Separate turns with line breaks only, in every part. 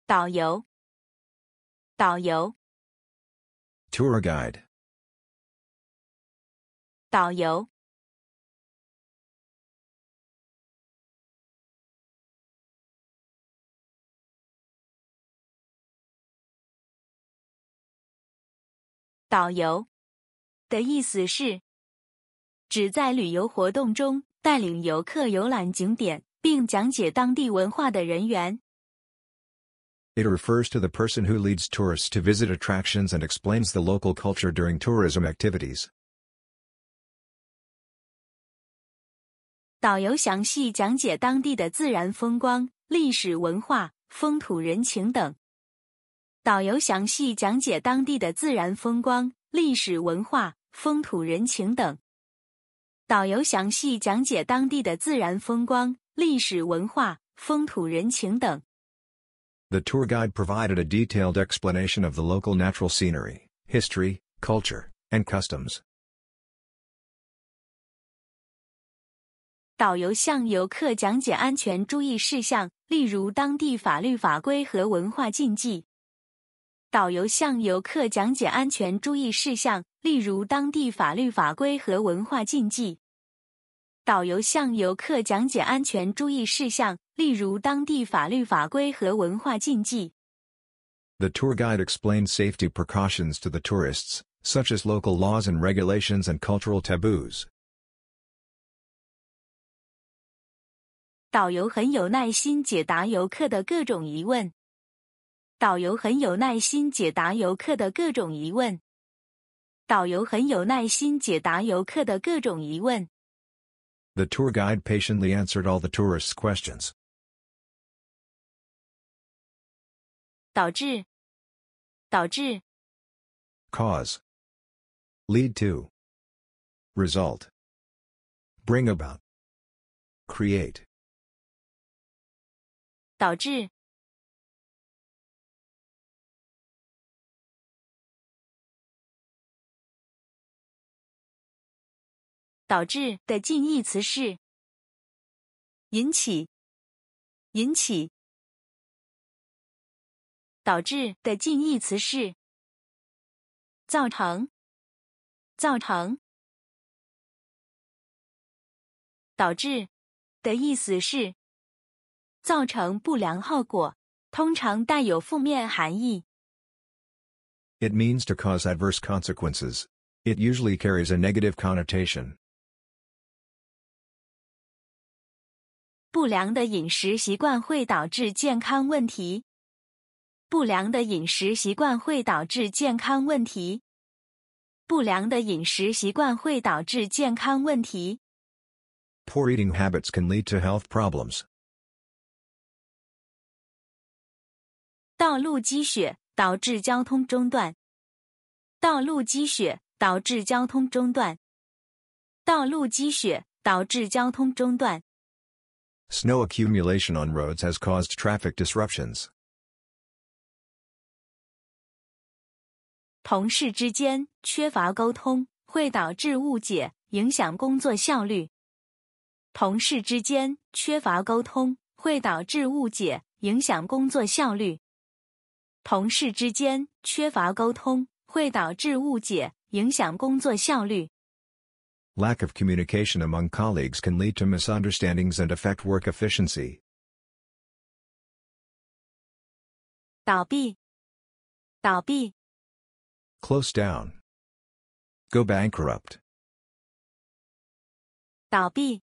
导游，导游，
Tour guide.
导游，导游的意思是指在旅游活动中带领游客游览景点，并讲解当地文化的人员。
It refers to the person who leads tourists to visit attractions and explains the local culture during tourism activities.
导游详细讲解当地的自然风光、历史文化、风土人情等。导游详细讲解当地的自然风光、历史文化、风土人情等。导游详细讲解当地的自然风光、历史文化、风土人情等。
The tour guide provided a detailed explanation of the local natural scenery, history, culture, and customs.
导游向游客讲解安全注意事项，例如当地法律法规和文化禁忌。导游向游客讲解安全注意事项，例如当地法律法规和文化禁忌。导游向游客讲解安全注意事项，例如当地法律法规和文化禁忌。
The tour guide explained safety precautions to the tourists, such as local laws and regulations and cultural taboos.
导游很有耐心解答游客的各种疑问。导游很有耐心解答游客的各种疑问。导游很有耐心解答游客的各种疑问。
The tour guide patiently answered all the tourists' questions.
导致，导致，
Cause. Lead to. Result. Bring about. Create.
导致，导致的近义词是引起，引起。导致的近义词是造成，造成。导致的意思是造成不良后果，通常带有负面含义。
It means to cause adverse consequences. It usually carries a negative connotation.
不良的饮食习惯会导致健康问题。不良的饮食习惯会导致健康问题。不良的饮食习惯会导致健康问题。
Poor eating habits can lead to health problems.
道路积雪导致交通中断。道路积雪导致交通中断。道路积雪导致交通中断。
Snow accumulation on roads has caused traffic disruptions.
同事之间缺乏沟通，会导致误解，影响工作效率。同事之间缺乏沟通，会导致误解，影响工作效率。同事之间缺乏沟通，会导致误解，影响工作效率。
Lack of communication among colleagues can lead to misunderstandings and affect work efficiency.
倒闭，倒闭。
Close down. Go bankrupt.
倒闭，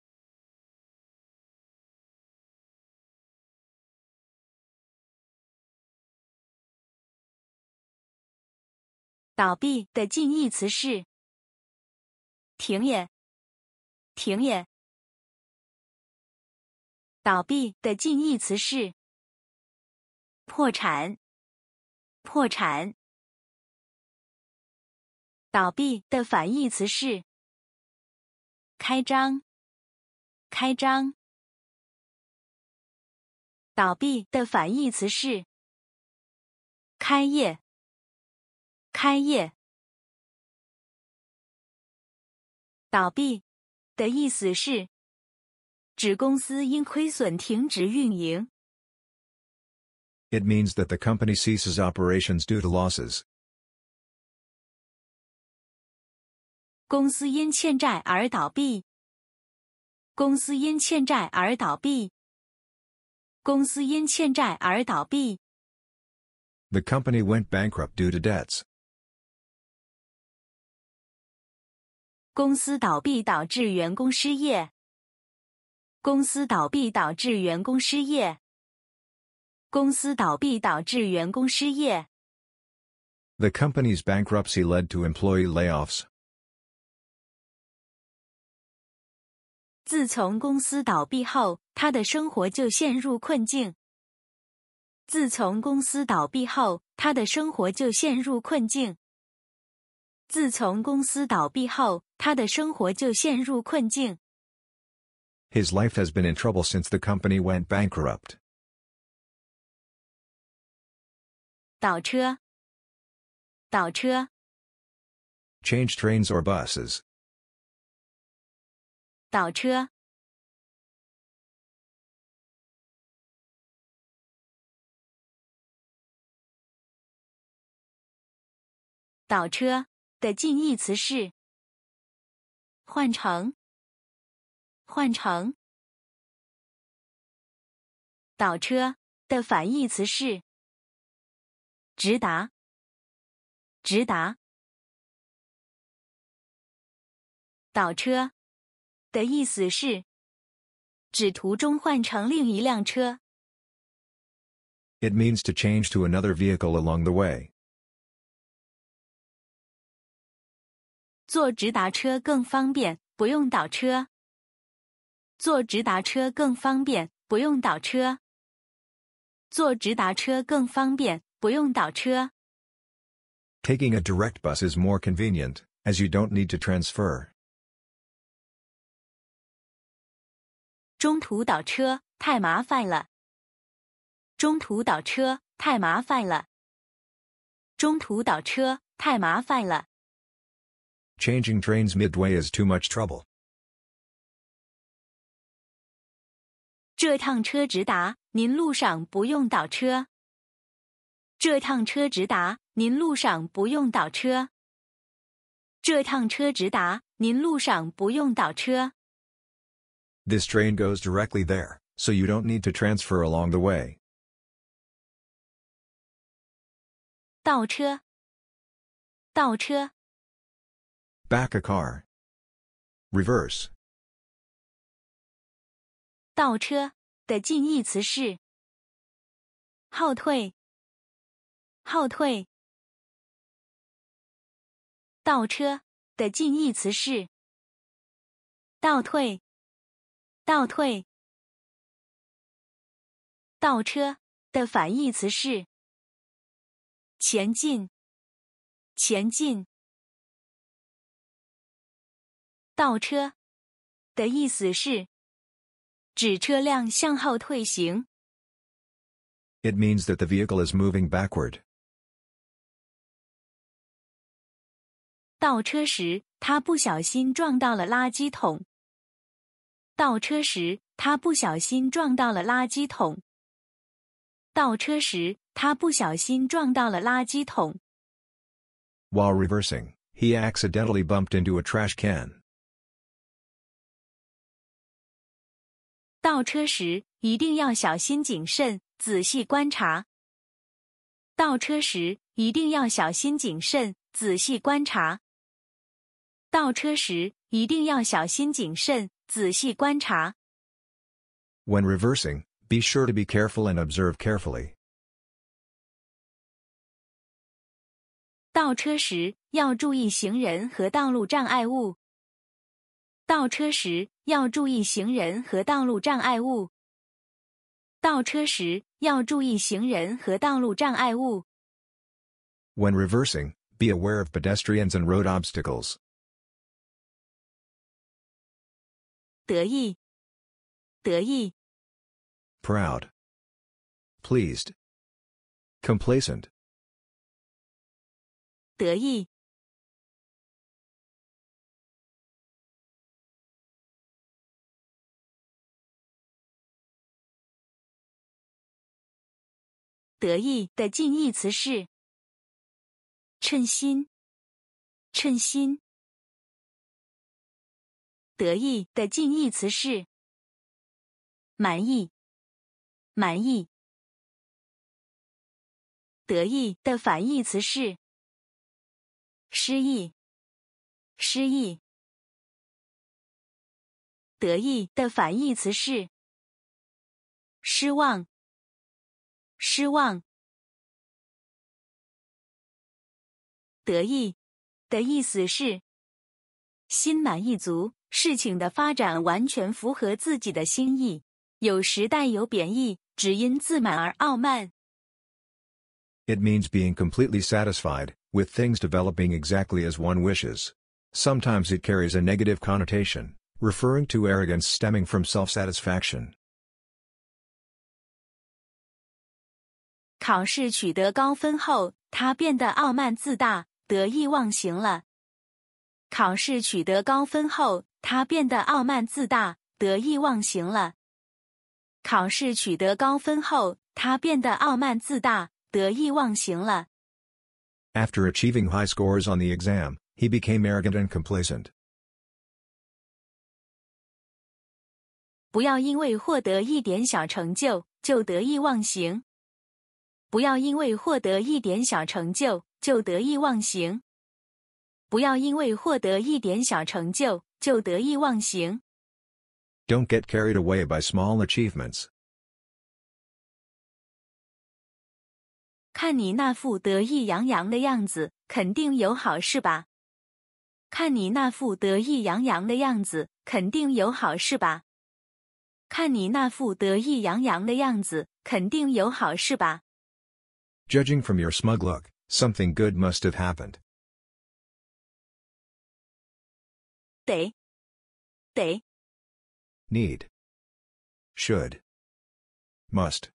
倒闭的近义词是停业，停业。倒闭的近义词是破产，破产。倒闭的反义词是开张，开张。倒闭的反义词是开业，开业。倒闭的意思是指公司因亏损停止运营。
It means that the company ceases operations due to losses.
公司因欠债而倒闭。公司因欠债而倒闭。公司因欠债而倒闭。
The company went bankrupt due to debts.
公司倒闭导致员工失业。公司倒闭导致员工失业。公司倒闭导致员工失业。
The company's bankruptcy led to employee layoffs.
自从公司倒闭后，他的生活就陷入困境。自从公司倒闭后，他的生活就陷入困境。自从公司倒闭后，他的生活就陷入困境。
His life has been in trouble since the company went bankrupt.
倒车。倒车。
Change trains or buses.
倒车。倒车的近义词是换乘。换乘。倒车的反义词是直达。直达。倒车的意思是指途中换乘另一辆车。
It means to change to another vehicle along the way.
坐直达车更方便，不用倒车。坐直达车更方便，不用倒车。坐直达车更方便，不用倒车。
Taking a direct bus is more convenient, as you don't need to transfer.
中途倒车太麻烦了。中途倒车太麻烦了。中途倒车太麻烦了。
Changing trains midway is too much trouble.
这趟车直达，您路上不用倒车。这趟车直达，您路上不用倒车。这趟车直达，您路上不用倒车。
This train goes directly there, so you don't need to transfer along the way.
倒车。倒车。
Back a car. Reverse.
倒车的近义词是后退。后退。倒车的近义词是倒退。倒退。倒车的反义词是前进。前进。倒车的意思是指车辆向后退行。
It means that the vehicle is moving backward.
倒车时，他不小心撞到了垃圾桶。倒车时，他不小心撞到了垃圾桶。倒车时，他不小心撞到了垃圾桶。
While reversing, he accidentally bumped into a trash can.
倒车时一定要小心谨慎，仔细观察。倒车时一定要小心谨慎，仔细观察。倒车时一定要小心谨慎，仔细观察。
When reversing, be sure to be careful and observe carefully.
倒车时要注意行人和道路障碍物。倒车时要注意行人和道路障碍物。倒车时要注意行人和道路障碍物。
When reversing, be aware of pedestrians and road obstacles.
得意。得意。
Proud. Pleased. Complacent.
得意。得意的近义词是称心，称心。得意的近义词是满意，满意。得意的反义词是失意，失意。得意的反义词是失望，失望。得意的意思是心满意足，事情的发展完全符合自己的心意，有时带有贬义，只因自满而傲慢。
It means being completely satisfied, with things developing exactly as one wishes. Sometimes it carries a negative connotation, referring to arrogance stemming from self-satisfaction.
考试取得高分后，他变得傲慢自大，得意忘形了。考试取得高分后，他变得傲慢自大，得意忘形了。考试取得高分后，他变得傲慢自大，得意忘形了。
After achieving high scores on the exam, he became arrogant and complacent.
不要因为获得一点小成就，就得意忘形。不要因为获得一点小成就，就得意忘形。不要因为获得一点小成就，就得意忘形。
Don't get carried away by small achievements.
看你那副得意洋洋的样子，肯定有好事吧？看你那副得意洋洋的样子，肯定有好事吧？看你那副得意洋洋的样子，肯定有好事吧？
Judging from your smug look, something good must have happened.
得
Need. Should. Must.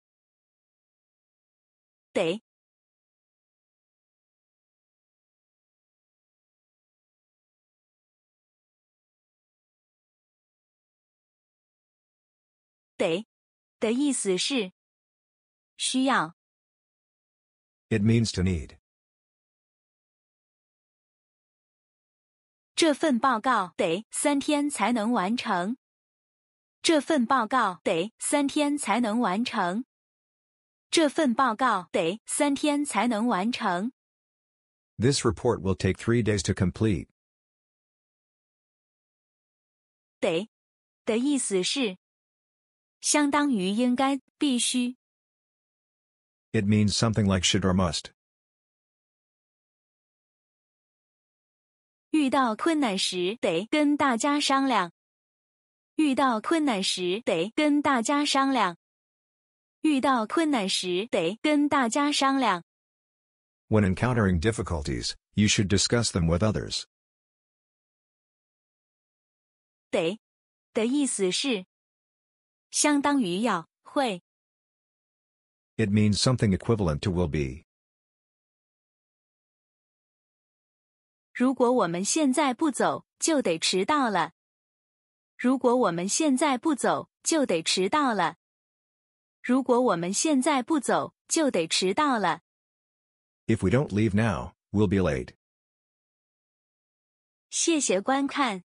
得的意思是需要。
It means to need.
这份报告得3天才能完成。这份报告得3天才能完成。这份报告得3天才能完成。
This report will take 3 days to complete.
得的意思是相当于应该，必须。
It means something like should or must.
遇到困难时得跟大家商量。遇到困难时得跟大家商量。遇到困难时得跟大家商量。
When encountering difficulties, you should discuss them with others.
得的意思是相当于要，会。
It means something equivalent to will be.
如果我们现在不走，就得迟到了。如果我们现在不走，就得迟到了。如果我们现在不走，就得迟到了。
If we don't leave now, we'll be late.
谢谢观看。